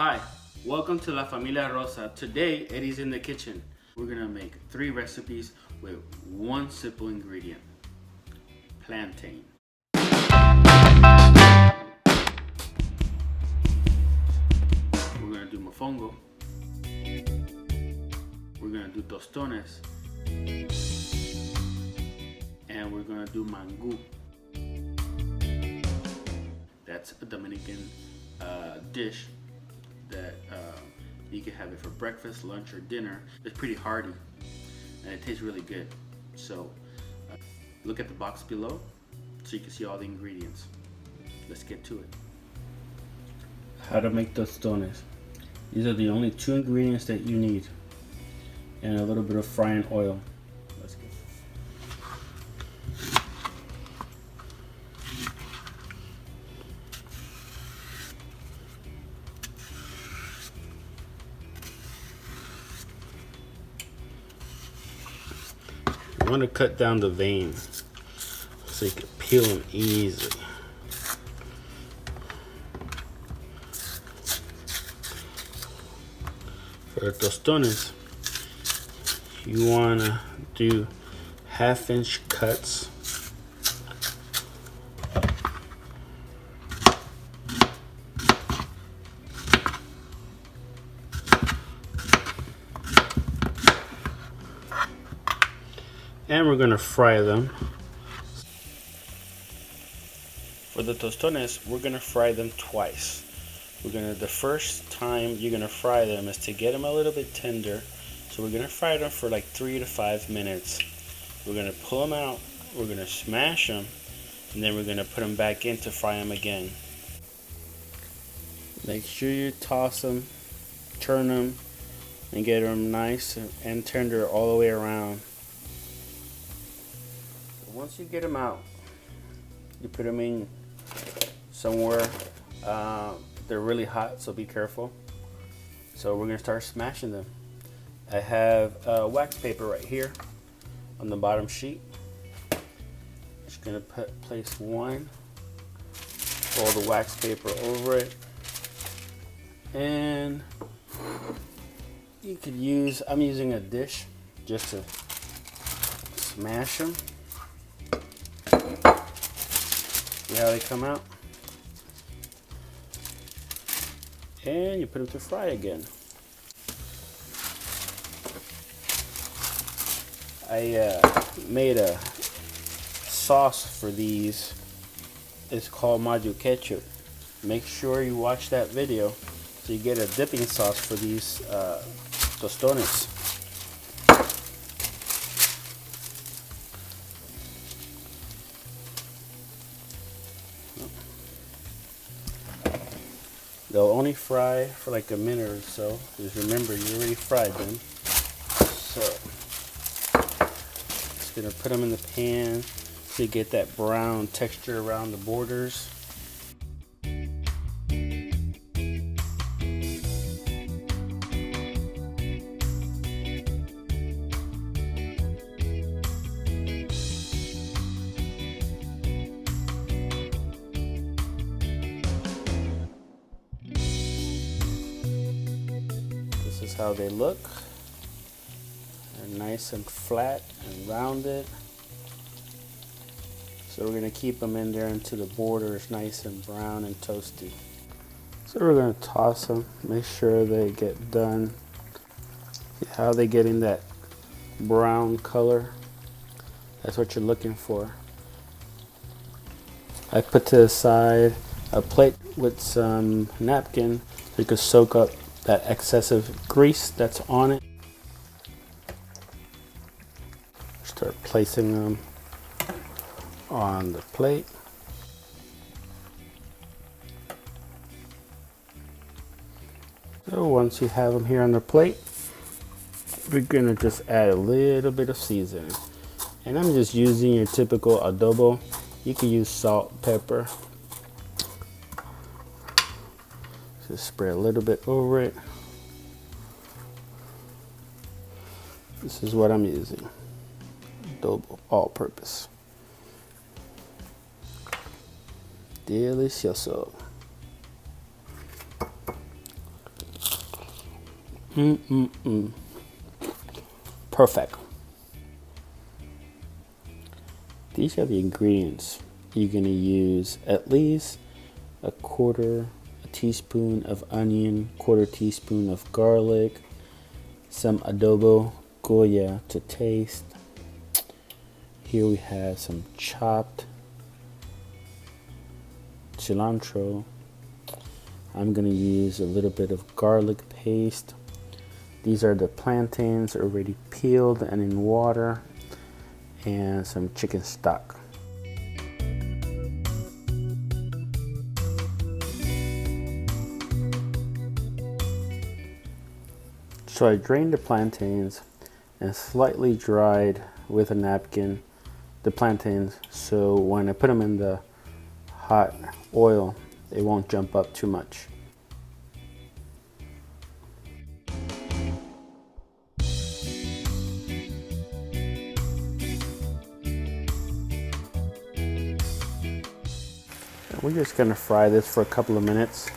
Hi, welcome to La Familia Rosa. Today, Eddie's in the kitchen. We're gonna make 3 recipes with 1 simple ingredient, plantain. We're gonna do mofongo. We're gonna do tostones. And we're gonna do mangu. That's a Dominican dish that you can have it for breakfast, lunch, or dinner. It's pretty hearty and it tastes really good. So look at the box below so you can see all the ingredients. Let's get to it. How to make tostones. These are the only 2 ingredients that you need, and a little bit of frying oil. Let's go. You want to cut down the veins so you can peel them easily. For the tostones, you want to do 1/2-inch cuts. And we're going to fry them. For the tostones, we're going to fry them twice. The first time you're going to fry them is to get them a little bit tender. So we're going to fry them for like 3 to 5 minutes. We're going to pull them out, we're going to smash them, and then we're going to put them back in to fry them again. Make sure you toss them, turn them, and get them nice and tender all the way around. Once you get them out, you put them in somewhere. They're really hot, so be careful. So we're gonna start smashing them. I have wax paper right here on the bottom sheet. Just gonna place one, fold the wax paper over it, and you could use, I'm using a dish just to smash them. See how they come out? And you put them to fry again. I made a sauce for these. It's called Mayoketchup. Make sure you watch that video so you get a dipping sauce for these tostones. They'll only fry for like a minute or so, because remember, you already fried them. So, just gonna put them in the pan so you get that brown texture around the borders. This is how they look. They're nice and flat and rounded. So we're going to keep them in there until the border is nice and brown and toasty. So we're going to toss them, make sure they get done. See how they get in that brown color? That's what you're looking for. I put to the side a plate with some napkin so you can soak up that excessive grease that's on it. Start placing them on the plate. So once you have them here on the plate, we're gonna just add a little bit of seasoning. And I'm just using your typical adobo. You can use salt, pepper. Just spray a little bit over it. This is what I'm using. Adobo, all-purpose. Delicioso. Perfect. These are the ingredients. You're going to use at least a quarter teaspoon of onion, quarter teaspoon of garlic, some adobo, goya to taste. Here we have some chopped cilantro. I'm going to use a little bit of garlic paste. These are the plantains already peeled and in water, and some chicken stock. So I drained the plantains and slightly dried with a napkin the plantains, so when I put them in the hot oil, they won't jump up too much. We're just going to fry this for a couple of minutes.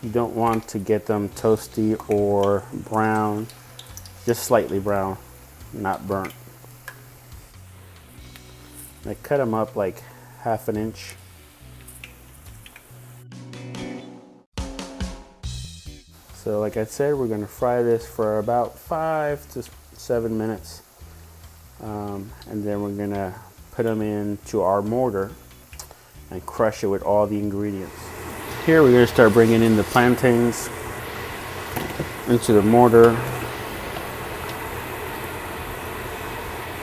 You don't want to get them toasty or brown, just slightly brown, not burnt. I cut them up like ½ an inch. So like I said, we're going to fry this for about 5 to 7 minutes. And then we're going to put them into our mortar and crush it with all the ingredients. Here we're going to start bringing in the plantains into the mortar.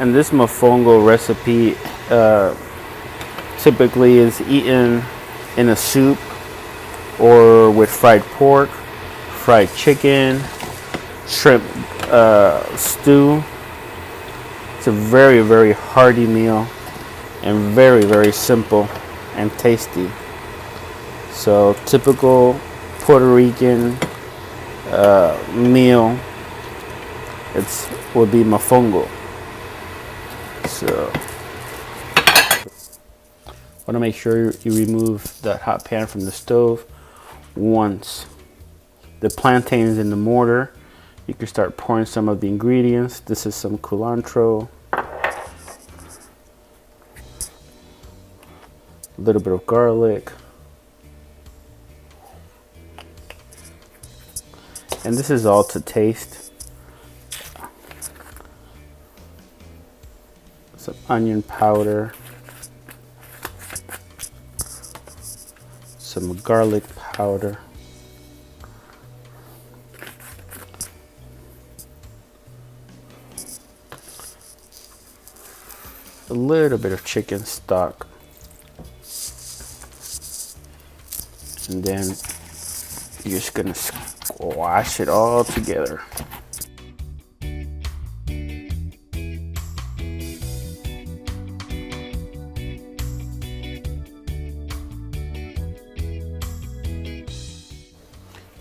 And this mofongo recipe typically is eaten in a soup or with fried pork, fried chicken, shrimp stew. It's a very, very hearty meal and very, very simple and tasty. So typical Puerto Rican meal, would be mofongo. So want to make sure you remove the hot pan from the stove. Once the plantains in the mortar, you can start pouring some of the ingredients. This is some cilantro, a little bit of garlic, and this is all to taste. Some onion powder, some garlic powder, a little bit of chicken stock, and then you're just gonna squash it all together.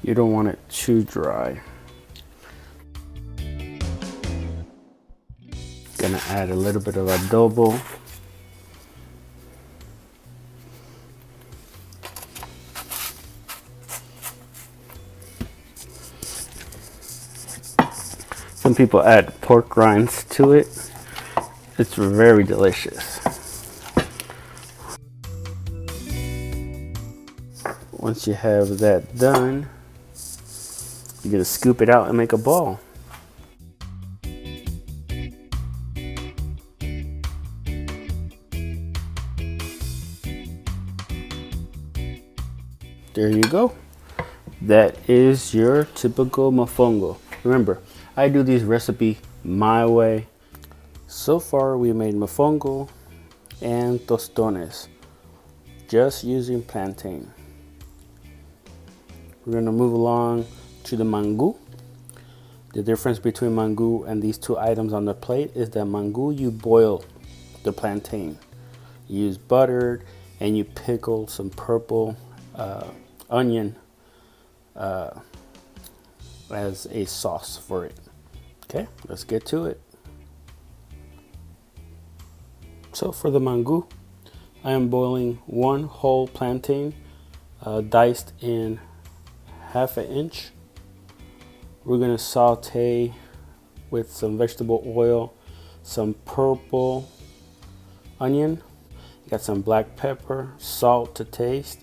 You don't want it too dry. Gonna add a little bit of adobo. Some people add pork rinds to it. It's very delicious. Once you have that done, you're gonna scoop it out and make a ball. There you go. That is your typical mofongo. Remember, I do this recipe my way. So far we made mofongo and tostones just using plantain. We're gonna move along to the mangu. The difference between mangu and these two items on the plate is that mangu, you boil the plantain. You use butter and you pickle some purple onion as a sauce for it. Okay, let's get to it. So for the mangu, I am boiling 1 whole plantain diced in ½ an inch We're gonna saute with some vegetable oil, some purple onion, you got some black pepper, salt to taste,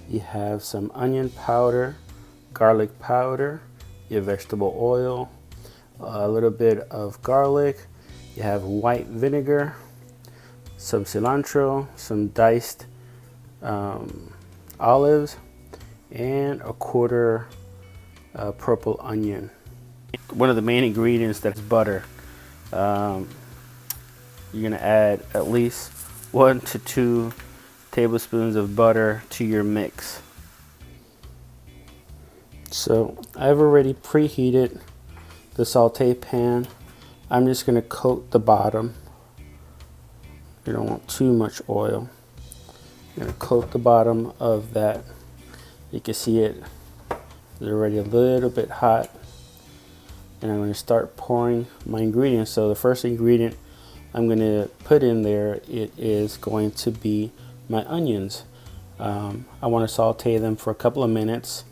you have some onion powder, garlic powder, your vegetable oil, a little bit of garlic, you have white vinegar, some cilantro, some diced olives, and a quarter purple onion. One of the main ingredients, that's butter. You're gonna add at least 1 to 2 tablespoons of butter to your mix. So I've already preheated the saute pan. I'm just gonna coat the bottom. You don't want too much oil. I'm gonna coat the bottom of that. You can see it's already a little bit hot. And I'm going to start pouring my ingredients. So the first ingredient I'm going to put in there, it is going to be my onions. I want to saute them for a couple of minutes,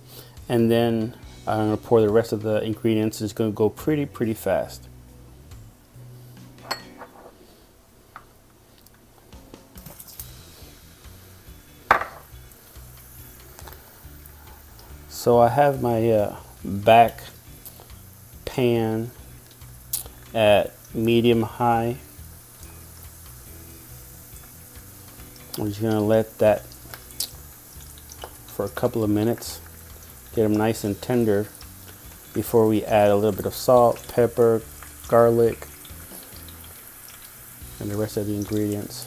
and then I'm going to pour the rest of the ingredients. It's going to go pretty fast. So I have my back pan at medium high. I'm just gonna let that for a couple of minutes, get them nice and tender before we add a little bit of salt, pepper, garlic, and the rest of the ingredients.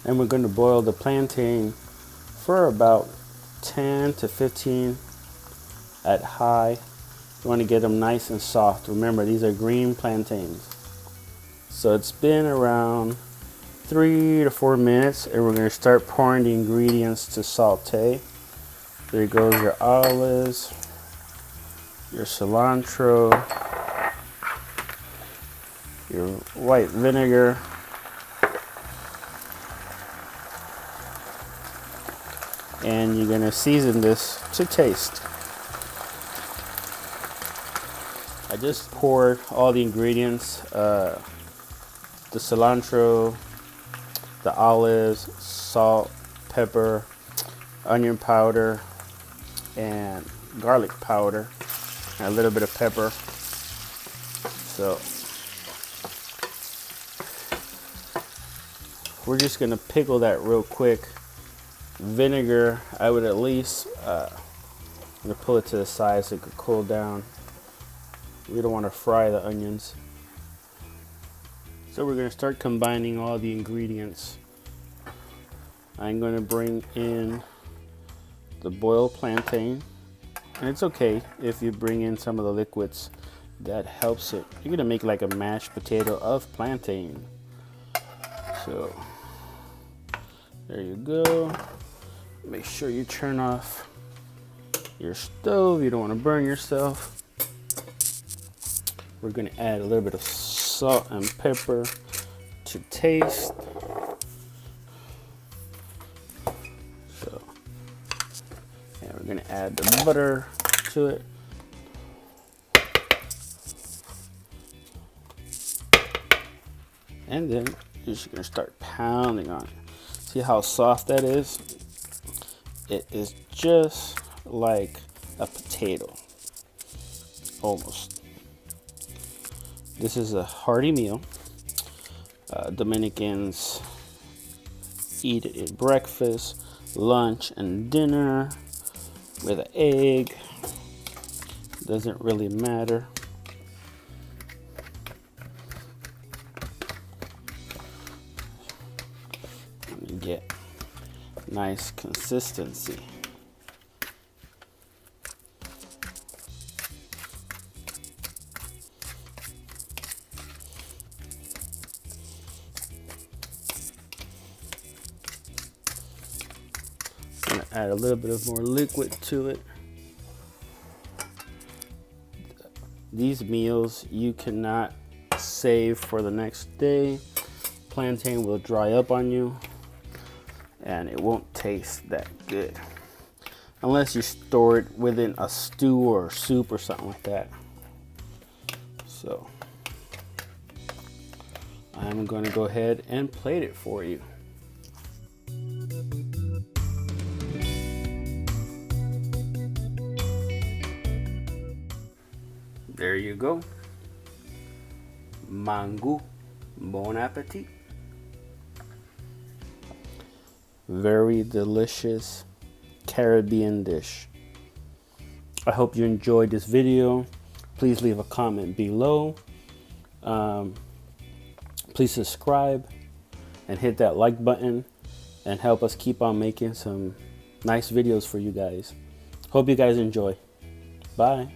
And we're going to boil the plantain for about 10 to 15 at high. You want to get them nice and soft. Remember, these are green plantains. So it's been around 3 to 4 minutes, and we're going to start pouring the ingredients to saute. There goes your olives, your cilantro, your white vinegar, and you're gonna season this to taste. I just poured all the ingredients, the cilantro, the olives, salt, pepper, onion powder, and garlic powder, and a little bit of pepper. So we're just gonna pickle that real quick. Vinegar, I would at least I'm gonna pull it to the side so it could cool down. We don't want to fry the onions. So we're gonna start combining all the ingredients. I'm gonna bring in the boiled plantain, and it's okay if you bring in some of the liquids. That helps it. You're gonna make like a mashed potato of plantain. So there you go. Make sure you turn off your stove. You don't want to burn yourself. We're going to add a little bit of salt and pepper to taste. So, and we're going to add the butter to it. And then you're just going to start pounding on it. See how soft that is? It is just like a potato, almost. This is a hearty meal. Dominicans eat it at breakfast, lunch, and dinner with an egg. Doesn't really matter. Let me get nice consistency. I'm gonna add a little bit of more liquid to it. These meals you cannot save for the next day. plantain will dry up on you and it won't taste that good unless you store it within a stew or soup or something like that. So I'm going to go ahead and plate it for you. There you go. Mangu. Bon appetit. Very delicious Caribbean dish. I hope you enjoyed this video. Please leave a comment below. Please subscribe and hit that like button and help us keep on making some nice videos for you guys. Hope you guys enjoy. Bye.